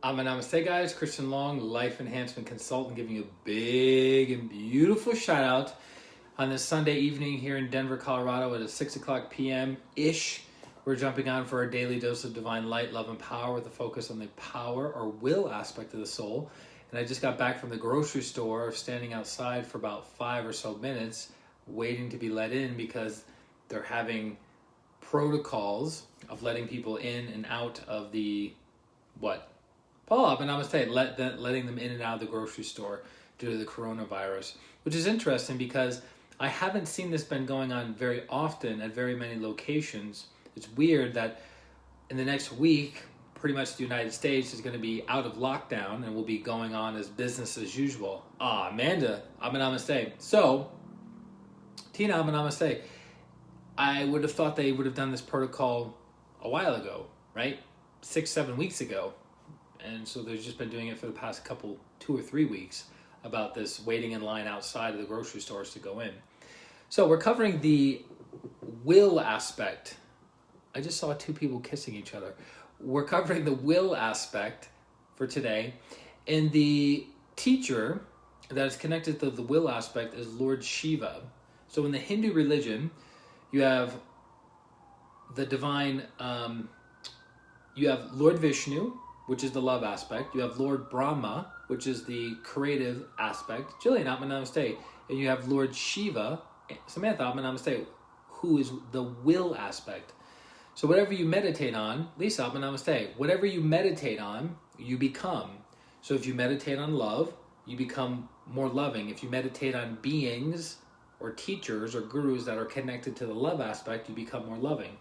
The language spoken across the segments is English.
Namaste guys, ChristianRLong, life enhancement consultant, giving you a big and beautiful shout out on this Sunday evening here in Denver, Colorado at 6 o'clock p.m.-ish. We're jumping on for our daily dose of divine light, love, and power with a focus on the power or will aspect of the soul. And I just got back from the grocery store, standing outside for about 5 or so minutes, waiting to be let in because they're having protocols of letting people in and out of the, letting them in and out of the grocery store due to the coronavirus, which is interesting because I haven't seen this been going on very often at very many locations. It's weird that in the next week, pretty much the United States is going to be out of lockdown and will be going on as business as usual. Amanda, Namaste. So, Tina, Namaste. I would have thought they would have done this protocol a while ago, right? 6-7 weeks ago. And so they've just been doing it for the past 2 or 3 weeks about this waiting in line outside of the grocery stores to go in. So we're covering the will aspect. I just saw 2 people kissing each other. We're covering the will aspect for today. And the teacher that is connected to the will aspect is Lord Shiva. So in the Hindu religion, you have the divine, you have Lord Vishnu, which is the love aspect. You have Lord Brahma, which is the creative aspect. Jillian, Namaste. And you have Lord Shiva, Samantha, Namaste, who is the will aspect. So whatever you meditate on, Lisa, Namaste, whatever you meditate on, you become. So if you meditate on love, you become more loving. If you meditate on beings or teachers or gurus that are connected to the love aspect, you become more loving.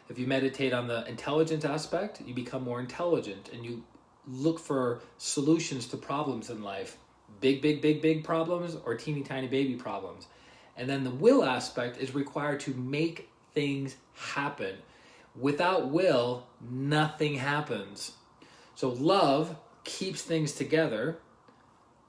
If you meditate on the intelligent aspect, you become more intelligent and you look for solutions to problems in life. Big problems or teeny tiny baby problems. And then the will aspect is required to make things happen. Without will, nothing happens. So love keeps things together.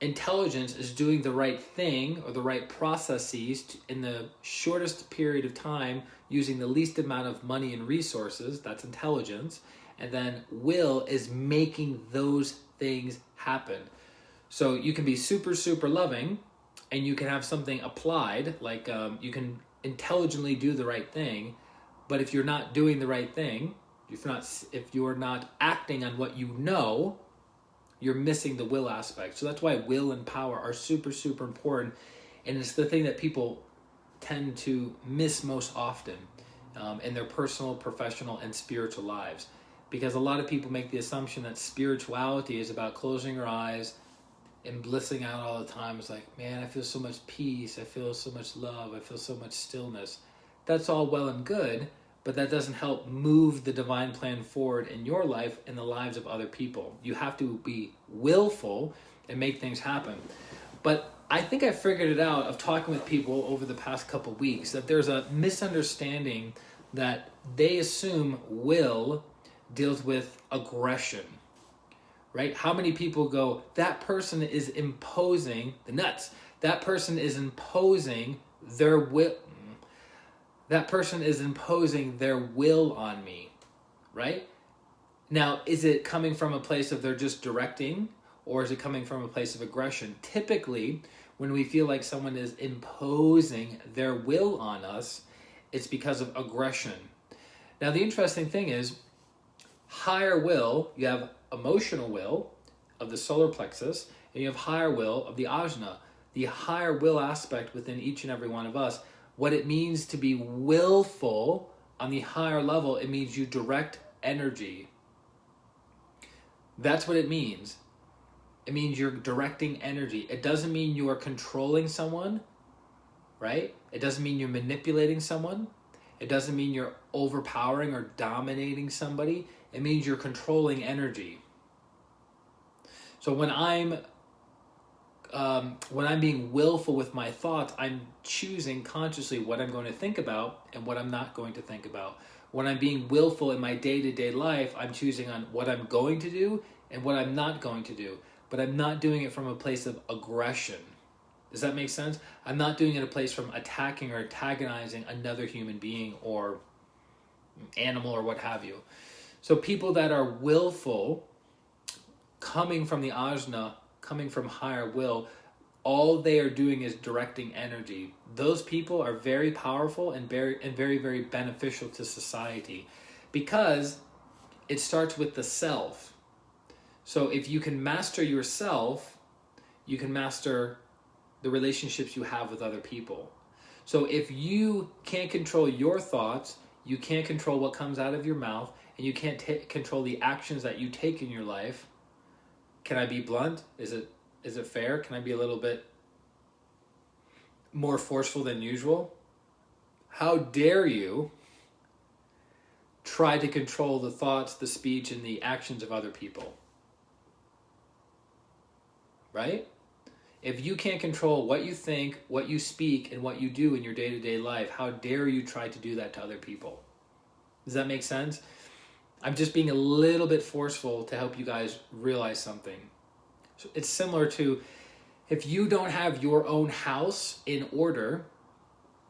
Intelligence is doing the right thing or the right processes in the shortest period of time using the least amount of money and resources. That's intelligence. And then will is making those things happen. So you can be super loving and you can have something applied, like you can intelligently do the right thing, but if you're not doing the right thing, if you're not acting on what you know, you're missing the will aspect. So that's why will and power are super important, and it's the thing that people tend to miss most often in their personal, professional, and spiritual lives. Because a lot of people make the assumption that spirituality is about closing your eyes and blissing out all the time. It's like, man, I feel so much peace, I feel so much love, I feel so much stillness. That's all well and good, but that doesn't help move the divine plan forward in your life and the lives of other people. You have to be willful and make things happen. But I think I figured it out of talking with people over the past couple weeks that there's a misunderstanding that they assume will deals with aggression, right? How many people go, that person is imposing the nuts. That person is imposing their will. That person is imposing their will on me, right? Now, is it coming from a place of they're just directing, or is it coming from a place of aggression? Typically, when we feel like someone is imposing their will on us, it's because of aggression. Now, the interesting thing is, higher will, you have emotional will of the solar plexus, and you have higher will of the ajna. The higher will aspect within each and every one of us, what it means to be willful on the higher level, it means you direct energy. That's what it means. It means you're directing energy. It doesn't mean you are controlling someone, right? It doesn't mean you're manipulating someone. It doesn't mean you're overpowering or dominating somebody. It means you're controlling energy. So when I'm being willful with my thoughts, I'm choosing consciously what I'm going to think about and what I'm not going to think about. When I'm being willful in my day-to-day life, I'm choosing on what I'm going to do and what I'm not going to do. But I'm not doing it from a place of aggression. Does that make sense? I'm not doing it a place from attacking or antagonizing another human being or animal or what have you. So people that are willful coming from the ajna, coming from higher will, all they are doing is directing energy. Those people are very powerful and very, very beneficial to society, because it starts with the self. So if you can master yourself, you can master the relationships you have with other people. So if you can't control your thoughts, you can't control what comes out of your mouth, and you can't control the actions that you take in your life. Can I be blunt? Is it fair? Can I be a little bit more forceful than usual? How dare you try to control the thoughts, the speech, and the actions of other people? Right? If you can't control what you think, what you speak, and what you do in your day-to-day life, how dare you try to do that to other people? Does that make sense? I'm just being a little bit forceful to help you guys realize something. So it's similar to, if you don't have your own house in order,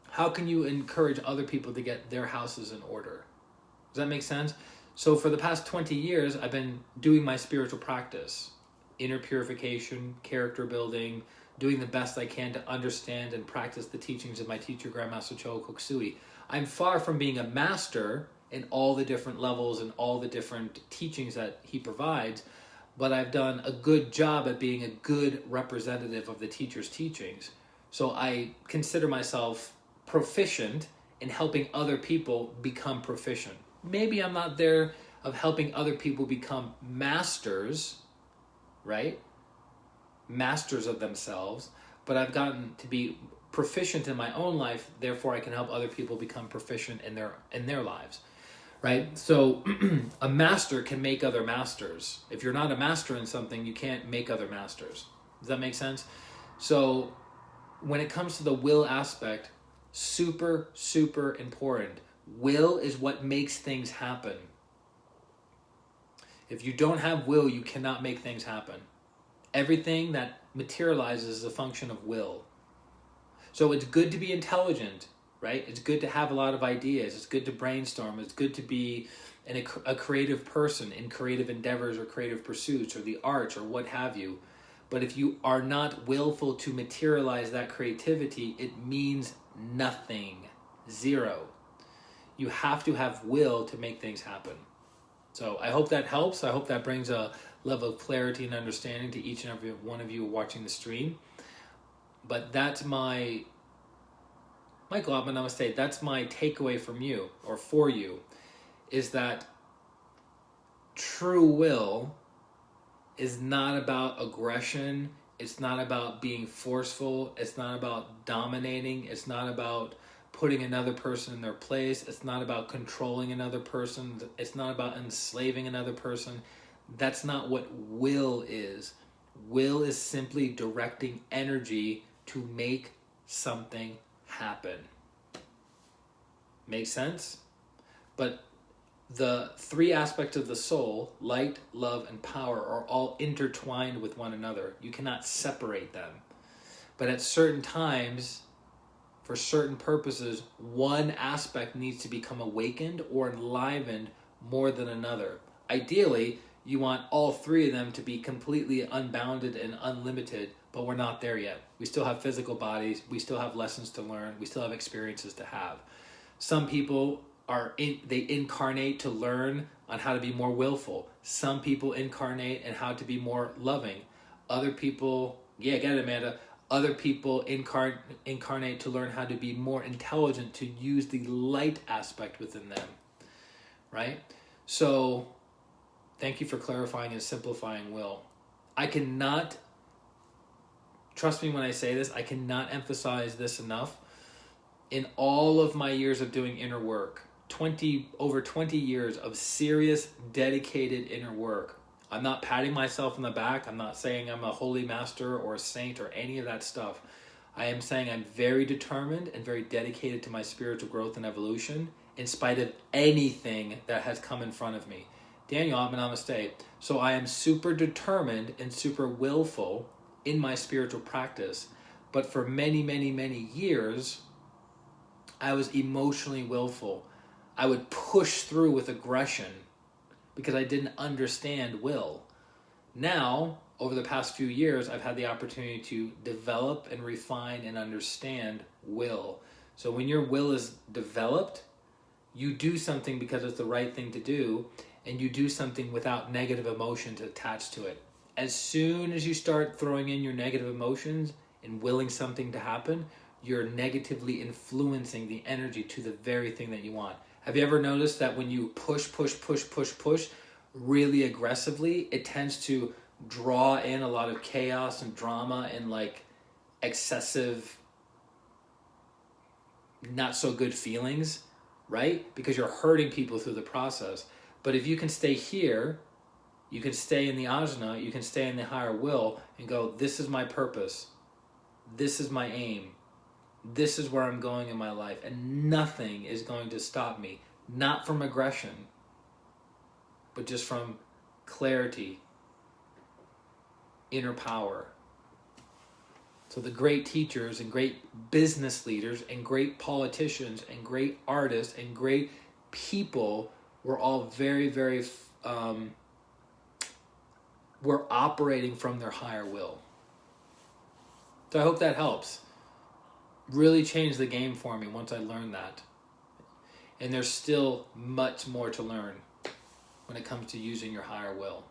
how can you encourage other people to get their houses in order? Does that make sense? So for the past 20 years, I've been doing my spiritual practice. Inner purification, character building, doing the best I can to understand and practice the teachings of my teacher, Grandmaster Choa Kok Sui. I'm far from being a master in all the different levels and all the different teachings that he provides, but I've done a good job at being a good representative of the teacher's teachings. So I consider myself proficient in helping other people become proficient. Maybe I'm not there of helping other people become masters, right? Masters of themselves, but I've gotten to be proficient in my own life, therefore I can help other people become proficient in their lives, right? So a master can make other masters. If you're not a master in something, you can't make other masters. Does that make sense? So when it comes to the will aspect, super important. Will is what makes things happen. If you don't have will, you cannot make things happen. Everything that materializes is a function of will. So it's good to be intelligent, right? It's good to have a lot of ideas. It's good to brainstorm. It's good to be a creative person in creative endeavors or creative pursuits or the arts or what have you. But if you are not willful to materialize that creativity, it means nothing. Zero. You have to have will to make things happen. So I hope that helps. I hope that brings a level of clarity and understanding to each and every one of you watching the stream. But that's Michael Ottman, namaste. That's my takeaway from you, or for you, is that true will is not about aggression. It's not about being forceful. It's not about dominating. It's not about putting another person in their place. It's not about controlling another person. It's not about enslaving another person. That's not what will is. Will is simply directing energy to make something happen. Make sense? But the three aspects of the soul, light, love, and power, are all intertwined with one another. You cannot separate them. But at certain times, for certain purposes, one aspect needs to become awakened or enlivened more than another. Ideally, you want all three of them to be completely unbounded and unlimited, but we're not there yet. We still have physical bodies. We still have lessons to learn. We still have experiences to have. Some people they incarnate to learn on how to be more willful. Some people incarnate in how to be more loving. Other people, get it, Amanda. Other people incarnate to learn how to be more intelligent, to use the light aspect within them, right? So thank you for clarifying and simplifying will. I cannot, trust me when I say this, I cannot emphasize this enough. In all of my years of doing inner work, over 20 years of serious, dedicated inner work, I'm not patting myself on the back. I'm not saying I'm a holy master or a saint or any of that stuff. I am saying I'm very determined and very dedicated to my spiritual growth and evolution in spite of anything that has come in front of me. Daniel, I'm namaste. So I am super determined and super willful in my spiritual practice. But for many, many, many years, I was emotionally willful. I would push through with aggression because I didn't understand will. Now, over the past few years, I've had the opportunity to develop and refine and understand will. So when your will is developed, you do something because it's the right thing to do, and you do something without negative emotions attached to it. As soon as you start throwing in your negative emotions and willing something to happen, you're negatively influencing the energy to the very thing that you want. Have you ever noticed that when you push really aggressively, it tends to draw in a lot of chaos and drama and like excessive, not so good feelings, right? Because you're hurting people through the process. But if you can stay here, you can stay in the ajna, you can stay in the higher will and go, this is my purpose. This is my aim. This is where I'm going in my life. And nothing is going to stop me. Not from aggression, but just from clarity, inner power. So the great teachers and great business leaders and great politicians and great artists and great people were all were operating from their higher will. So I hope that helps. Really changed the game for me once I learned that. And there's still much more to learn when it comes to using your higher will.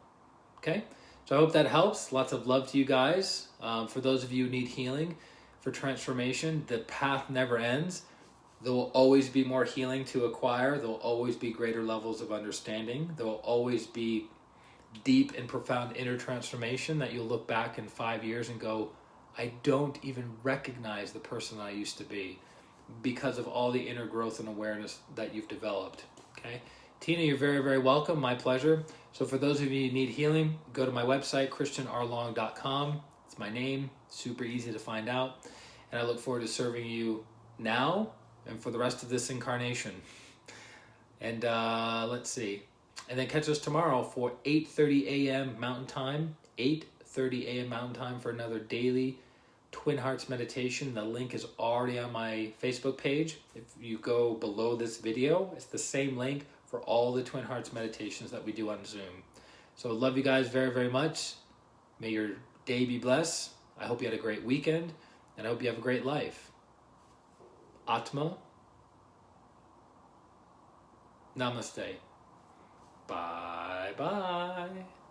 Okay? So I hope that helps. Lots of love to you guys. For those of you who need healing, for transformation, the path never ends. There will always be more healing to acquire. There will always be greater levels of understanding. There will always be deep and profound inner transformation that you'll look back in 5 years and go, I don't even recognize the person I used to be because of all the inner growth and awareness that you've developed. Okay? Tina, you're very, very welcome. My pleasure. So for those of you who need healing, go to my website, ChristianRLong.com. It's my name. Super easy to find out. And I look forward to serving you now and for the rest of this incarnation. And let's see. And then catch us tomorrow for 8:30 a.m. Mountain Time. 8:30 a.m. Mountain Time for another daily Twin Hearts meditation. The link is already on my Facebook page. If you go below this video, it's the same link for all the Twin Hearts meditations that we do on Zoom. So love you guys very, very much. May your day be blessed. I hope you had a great weekend, and I hope you have a great life. Atma. Namaste. Bye-bye.